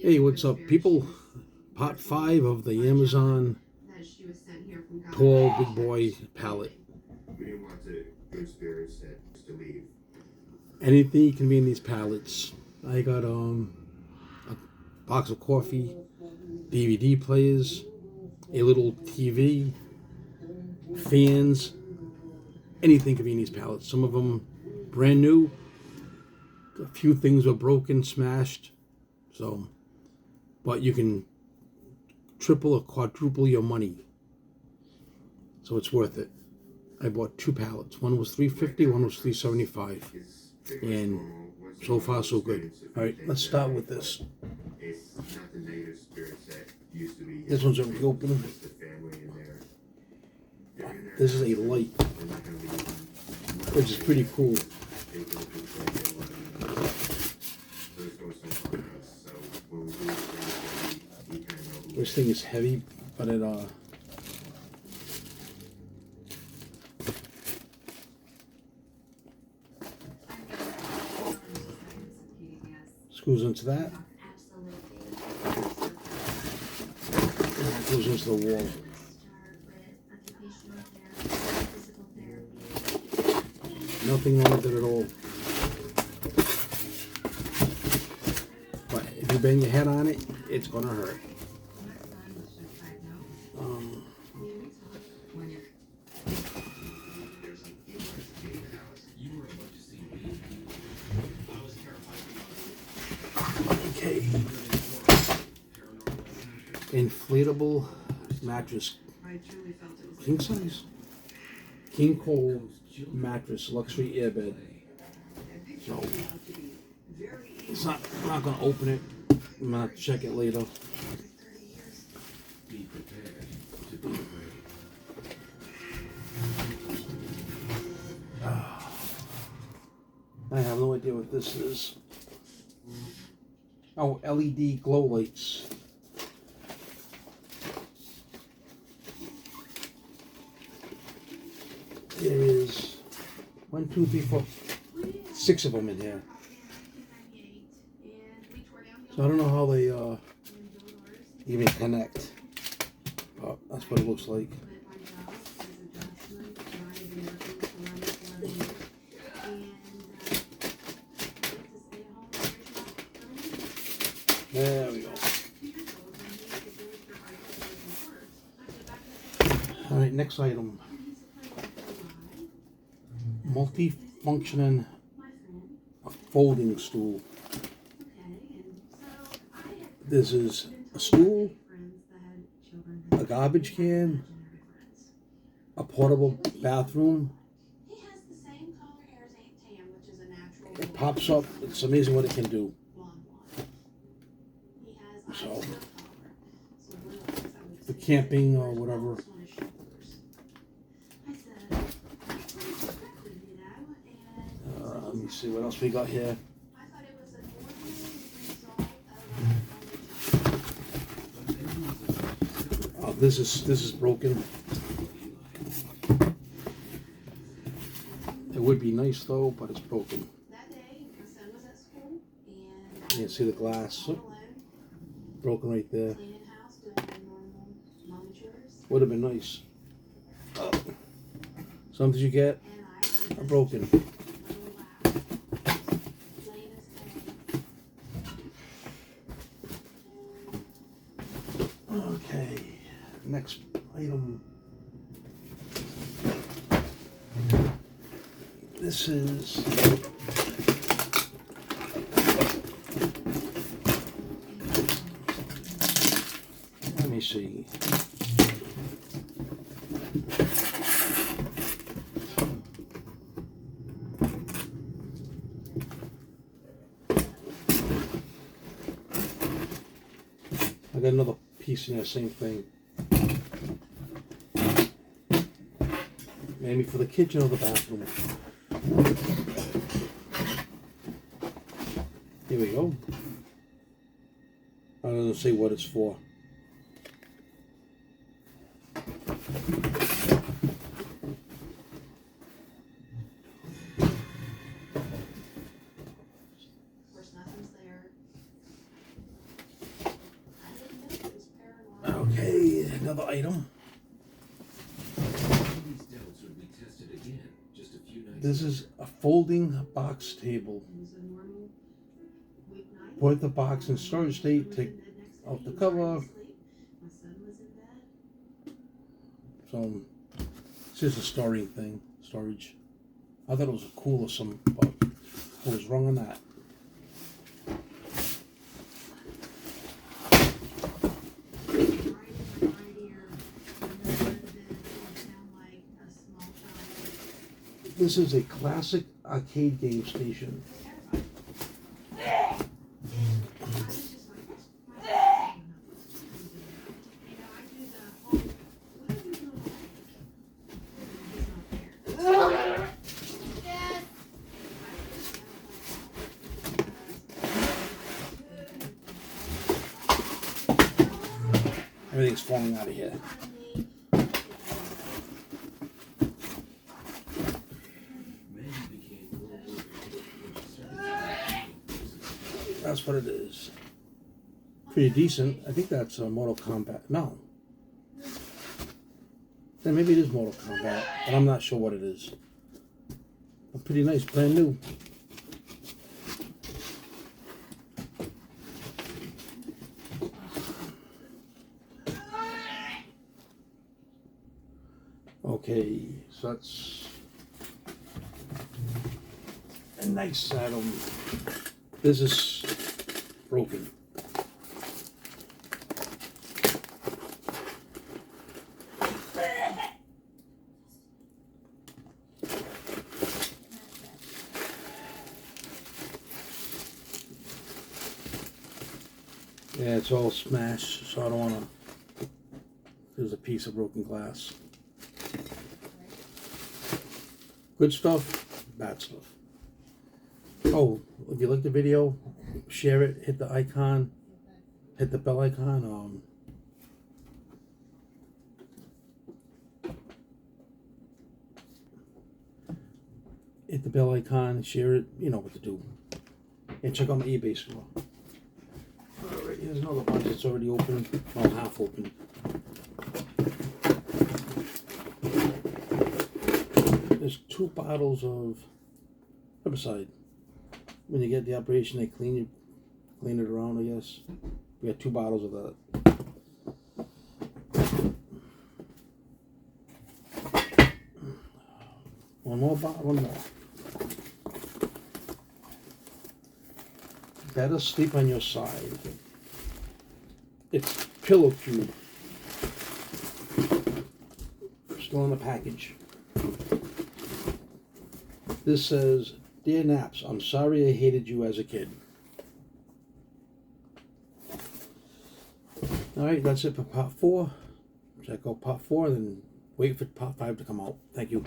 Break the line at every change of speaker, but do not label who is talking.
Hey, what's up, people? Part 5 of the Amazon tall big boy pallet.
We didn't want the good spirits to leave.
Anything can be in these pallets. I got a box of coffee, DVD players, a little TV, fans. Anything can be in these pallets. Some of them brand new. A few things were broken, smashed. So, but you can triple or quadruple your money. So it's worth it. I bought 2 pallets. One was $350, one was $375, and so far so good. All right, let's start with this. This one's already open. This is a light, which is pretty cool. This thing is heavy, but it screws into that. And it goes into the wall. Nothing wrong with it at all. But if you bang your head on it, it's gonna hurt. Okay. Inflatable mattress. King size. King Cole mattress, luxury airbed. So it's not. I'm not gonna open it. I'm gonna check it later. I have no idea what this is. Oh, LED glow lights. There is 1, 2, 3, 4, 6 of them in here. So I don't know how they even connect, but that's what it looks like. There we go. All right, next item. Multi-functioning folding stool. This is a stool, a garbage can, a portable bathroom. It pops up. It's amazing what it can do. So, for camping or whatever. Let me see what else we got here. Oh, this is broken. It would be nice though, but it's broken. You can see the glass. Broken right there. Would have been nice. Oh. Something you get are broken. Okay, next item. This is let me see. I got another piece in there, same thing. Maybe for the kitchen or the bathroom. Here we go. I don't say what it's for. Another item. This is a folding box table. Put the box in storage state, take out the cover. So it's just a storing thing, storage. I thought it was cool or something, but what was wrong on that? This is a classic arcade game station. Everything's falling out of here. That's what it is. Pretty decent. I think that's Mortal Kombat. No. Then maybe it is Mortal Kombat, but I'm not sure what it is. But pretty nice, brand new. Okay, so that's a nice item. This is broken. Yeah, it's all smashed, so I don't want to. There's a piece of broken glass. Good stuff, bad stuff. Oh, if you like the video, share it, hit the icon, hit the bell icon. Hit the bell icon, share it, you know what to do. And check out my eBay store. Alright, here's another bunch that's already open, well, half open. There's 2 bottles of herbicide. When you get the operation, they clean it around, I guess. We got 2 bottles of that. One more. Better sleep on your side. It's Pillow Cube. Still in the package. This says, "Dear Naps, I'm sorry I hated you as a kid." Alright, that's it for part 4. Check out part 4 and then wait for part 5 to come out. Thank you.